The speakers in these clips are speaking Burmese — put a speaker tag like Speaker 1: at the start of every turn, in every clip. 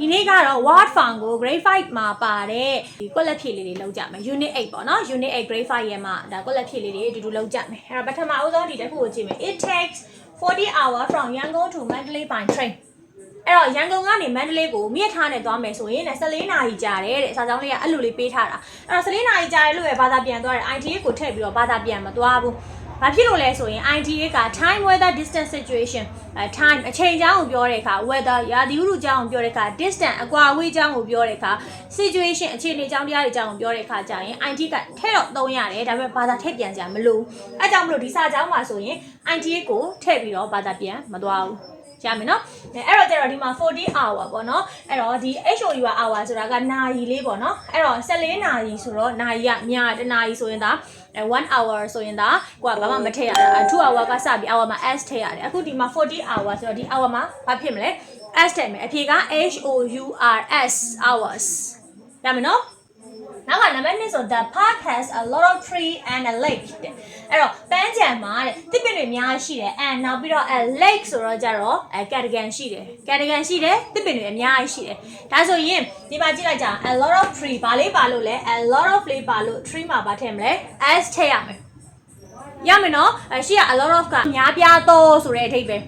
Speaker 1: ဒီနေ့ကတော့ word form ကို grade 5မှာပါတဲ့ဒီကွက်လက်ဖြည့်လေးတွေလောက်ကြမယ် unit 8ပေါ့နော် unit 8 grade 5ရဲ့မှာဒါကွက်လက်ဖြည့်လေးတွေအတူတူလောက်ကြမယ်အဲ့တော့ပထမအဦးဆုံးဒီတစ်ခုကိုကြည့်မယ် it takes 40 hours from Yangon to Mandalay by train အဲ့တော့ရန်ကုန်ကနေမန္တလေးကိုမြစ်ထားနဲ့သွားမယ်ဆိုရင်14နာရီကြာတယ်တဲ့စာကြောင်းလေးကအဲ့လိုလေးပေးထားတာအဲ့တော့14နာရီကြာတယ်လို့ပဲဘာသာပြန်သွားတယ် ITA ကိုထည့်ပြီးတော့ဘာသာပြန်မသွားဘူးဘာဖြစ်လို့လဲဆိုရင် ITA က time weather distance situation time အချိန်ကြောင်းကိုပြောတဲ့အခါ weather ရာသီဥတုကြောင်းကိုပြောတဲ့အခါ distance အကွာအဝေးကြောင်းကိုပြောတဲ့အခါ situation အခြေအနေကြောင်းတရားတွေကြောင်းကိုပြောတဲ့အခါကျရင် IT ကထည့်တော့သုံးရတယ်ဒါပေမဲ့ဘာသာထည့်ပြန်ကြမလို့အဲကြောင့်မလို့ဒီစာကြောင်းမှာဆိုရင် ITA ကိုထည့်ပြီးတော့ဘာသာပြန်မသွားဘူးရမယ်နော်အဲ့တော့ကျတော့ဒီမှာ40 hour ပေါ့နော်အဲ့တော့ဒီ HOU hour ဆိုတာကနာရီလေးပေါ့နော်အဲ့တော့14နာရီဆိုတော့နာရီကများတနာရီဆိုရင်ဒါ1 hour ဆိုရင်ဒါကိုကဘာမှမထည့်ရတာ2 hour ကစပြီး hour မှာ s ထည့်ရတယ်အခုဒီမှာ40 hour ဆိုတော့ဒီ hour မှာဘာဖြစ်မလဲ s ထည့်မယ်အဖြေက HOURS hours ရမယ်နော်နောက်ကနံပါတ်2ဆို the park has a lot of tree and a lake အဲ့တော့ပန်းခြံမှာတဲ့တစ်ပင်တွေအများရှိတယ် and နောက်ပြီးတော့ a lake ဆိုတော့ကြတော့category ရှိတယ် category ရှိတယ်တစ်ပင်တွေအများကြီးရှိတယ်ဒါဆိုရင်ဒီမှာကြည့်လိုက်ကြ a lot of tree ဘာလေးပါလို့လဲ a lot of လေးပါလို့ tree မှာပါထည့်မလဲ s ထည့်ရမယ်ရမယ်နော်ရှေ့က a lot of ကများပြားသောဆိုတဲ့အဓိပ္ပာယ်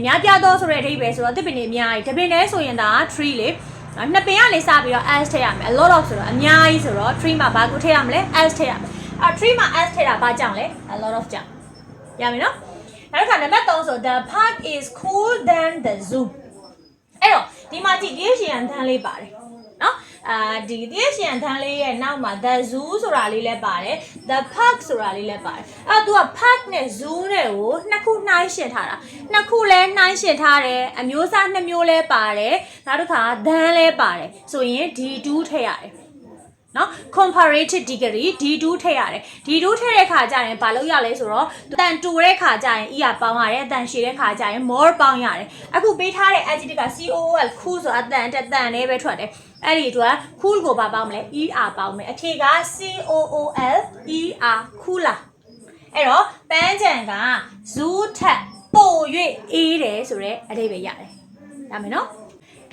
Speaker 1: များပြားသောဆိုတဲ့အဓိပ္ပာယ်ဆိုတော့တစ်ပင်တွေအများကြီးတစ်ပင်တည်းဆိုရင်ဒါ tree လေနှစ်ပင်ကနေစပြီးတော့ s ထည့်ရမယ် a lot of ဆိုတော့အများကြီးဆိုတော့ tree မှာဘာကိုထည့်ရမလဲ s ထည့်ရမယ်tree မှာ s ထည့်တာဘာကြောင့်လဲ a lot of ကြောင့်ရမယ်နော်နောက်တစ်ခါနံပါတ်3ဆို the park is cool than the zoo အဲ့တော့ဒီမှာကြည့်တည့်ရှင်တန်းလေးပါတယ်နော်ဒီတည့်ရှင်တန်းလေးရဲ့နောက်မှာ the zoo ဆိုတာလေးလည်းပါတယ် the park ဆိုတာလေးလည်းပါတယ်အဲ့တော့ तू က park နဲ့ zoo နဲ့ကိုနှစ်ခုနှိုင်းယှဉ်ထားတာနှစ်ခုလဲနှိုင်းယှဉ်ထားတယ်အမျိုးအစားနှစ်မျိုးလဲပါတယ်နောက်တစ်ခါတန်းလဲပါတယ်ဆိုရင် D2 ထည့်ရတယ်နော် comparative degree D2 ထည့်ရတယ် D2 ထည့်တဲ့ခါကျရင်ဘာလုပ်ရလဲဆိုတော့တန်တူတဲ့ခါကျရင် E ကပေါင်းရတယ်အတန်ရှည်တဲ့ခါကျရင် more ပေါင်းရတယ်အခုပေးထားတဲ့ adjective က COOL cool ဆိုအတန်နဲ့ပဲထွက်တယ်အဲ့ဒီအတွက် cool ကိုဘာပေါင်းမလဲ ER ပေါင်းမယ်အဖြေက COOL ER cooler အဲ့တော့ပန်းခြံက zoo ထက်ပို၍အေးတယ်ဆိုတဲ့အဓိပ္ပာယ်ရတယ်ရမယ်နော်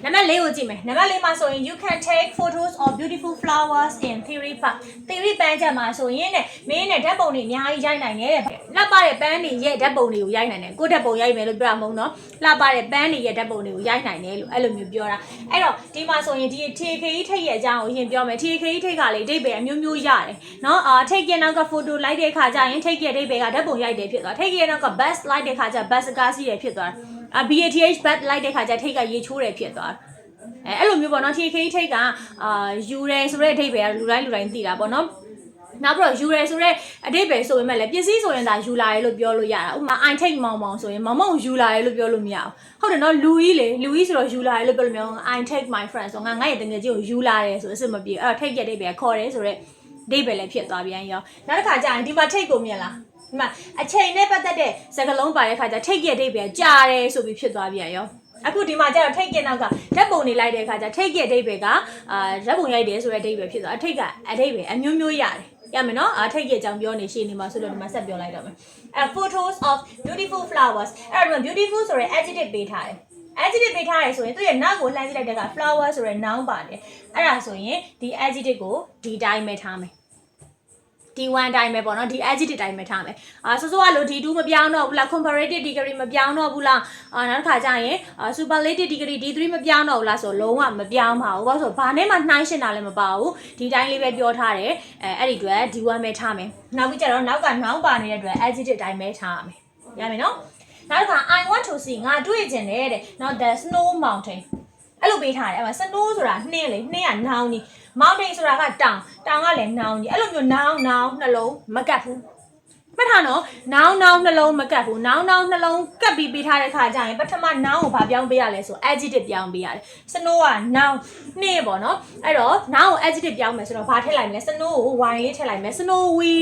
Speaker 1: နံပါတ်4ကိုကြည့်မယ်နံပါတ်4မှာဆိုရင် you can take photos of beautiful flowers in theory park theory ပန်းခြံမှာဆိုရင်တဲ့မင်းနဲ့ဓာတ်ပုံတွေအများကြီးရိုက်နိုင်တယ်တဲ့လှပတဲ့ပန်းတွေရဲ့ဓာတ်ပုံတွေကိုရိုက်နိုင်တယ်ကိုယ့်ဓာတ်ပုံရိုက်မယ်လို့ပြောတာမဟုတ်နော်လှပတဲ့ပန်းတွေရဲ့ဓာတ်ပုံတွေကိုရိုက်နိုင်တယ်လို့အဲ့လိုမျိုးပြောတာအဲ့တော့ဒီမှာဆိုရင်ဒီ TKE ထိတ်ရဲ့အကြောင်းကိုရင်ပြောမယ် TKE ထိတ်ကလေအဓိပ္ပာယ်အမျိုးမျိုးရတယ်နော်ထိတ်ရဲ့နောက်က photo လိုက်တဲ့ခါကျရင်ထိတ်ရဲ့အဓိပ္ပာယ်ကဓာတ်ပုံရိုက်တယ်ဖြစ်သွားထိတ်ရဲ့နောက်က bus လိုက်တဲ့ခါကျ bus ကားစီးတယ်ဖြစ်သွားBATH bus လိုက်တဲ့ခါကျထိတ်ကရေချိုးတယ်ဖြစ်သွားအဲ့လိုမျိုးပေါ့နော် TK ထိတ်ကယူရဲဆိုတဲ့အဓိပ္ပာယ်ကလူတိုင်းသိတာပေါ့နော်နောက်ပြီးတော့ယူရဲဆိုတဲ့အဓိပ္ပာယ်ဆိုရင်မဲ့လေပစ္စည်းဆိုရင်ဒါယူလာရဲလို့ပြောလို့ရတာဥပမာ I take မောင်မောင်ဆိုရင်မောင်မောင်ယူလာရဲလို့ပြောလို့မရဘူးဟုတ်တယ်နော်လူကြီးလေလူကြီးဆိုတော့ယူလာရဲလို့ပြောလို့မရဘူး I take my friend ဆိုငါရဲ့တကယ်ကြီးကိုယူလာရဲဆိုအစ်စ်မပြေအဲ့တော့ take ရဲ့အဓိပ္ပာယ်ခေါ်တယ်ဆိုတဲ့အဓိပ္ပာယ်လည်းဖြစ်သွားပြန်ရောနောက်တစ်ခါကျရင်ဒီမှာ take ကိုမြင်လားဒီမှာအချိန်နဲ့ပတ်သက်တဲ့စကားလုံးပါတဲ့ခါကျ take ရဲ့အဓိပ္ပာယ်ကြာတယ်ဆိုပြီးဖြစ်သွားပြန်ရောအခုဒီမှာကျတော့ထိတ်ကနောက်ကဓာတ်ပုံနေလိုက်တဲ့အခါကျထိတ်ရဲ့အဓိပ္ပာယ်ကဓာတ်ပုံရိုက်တယ်ဆိုတဲ့အဓိပ္ပာယ်ဖြစ်သွားအထိတ်ကအဓိပ္ပာယ်အမျိုးမျိုးရတယ်ရမယ်နော်ထိတ်ရဲ့အကြောင်းပြောနေရှင်းနေမှာဆိုတော့ဒီမှာဆက်ပြောလိုက်တော့မယ်photos of beautiful flowers အဲ့တော့ beautiful ဆိုတဲ့ adjective ပေးထားတယ် adjective ပေးထားတယ်ဆိုရင်သူ့ရဲ့နောက်ကိုလှမ်းကြည့်လိုက်တဲ့အခါ flower ဆိုတဲ့ noun ပါတယ်အဲ့ဒါဆိုရင်ဒီ adjective ကိုဒီတိုင်းပဲထားမယ်D1 တိုင်းပဲပေါ့နော်ဒီ adjective တိုင်းပဲထားမယ်ဆိုကလို့ D2 မပြောင်းတော့ဘူးလား comparative degree မပြောင်းတော့ဘူးလားနောက်တစ်ခါကျရင် superlative degree D3 မပြောင်းတော့ဘူးလားဆိုလုံးဝမပြောင်းပါဘူးဘာလို့ဆိုဘာနဲ့မှနှိုင်းရှင်းတာလည်းမပါဘူးဒီတိုင်းလေးပဲပြောထားတယ်အဲ့ဒီအတွက် D1 ပဲထားမယ်နောက်ပြီးကျတော့နောက်က noun ပါနေတဲ့အတွက် adjective တိုင်းပဲထားရမယ်ရမယ်နော်နောက်တစ်ခါ I want to see ငါတွေ့ကျင်တယ်တဲ့နော် the snow mountain အဲ့လိုပေးထားတယ်အဲ့မှာ snow ဆိုတာနှင်းလေနှင်းက noun ကြီးmountain ဆိုတာကတောင်ကလည်း noun ကြီးအဲ့လိုမျိုး noun နှလုံးမကတ်ဘူးမှတ်ထားနော် noun နှလုံးမကတ်ဘူး noun နှလုံးကတ်ပြီးပေးထားတဲ့ခါကျရင်ပထမ noun ကိုဘာပြောင်းပေးရလဲဆို adjective ပြောင်းပေးရတယ် snow က noun နှင်းပေါ့နော်အဲ့တော့ noun ကို adjective ပြောင်းမယ်ဆိုတော့ဘာထည့်လိုက်မလဲ snow ကို y လေးထည့်လိုက်မယ် snowy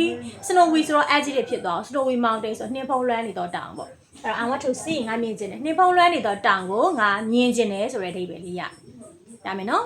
Speaker 1: ဆိုတော့ adjective ဖြစ်သွား snowy mountain ဆိုနှင်းဖုံးလွှမ်းနေတော့တောင်ပေါ့အဲ့တော့ I want to see ငါမြင်ကျင်တယ်နှင်းဖုံးလွှမ်းနေတော့တောင်ကိုငါမြင်ကျင်တယ်ဆိုတဲ့အဓိပ္ပာယ်လေးရမယ်နော်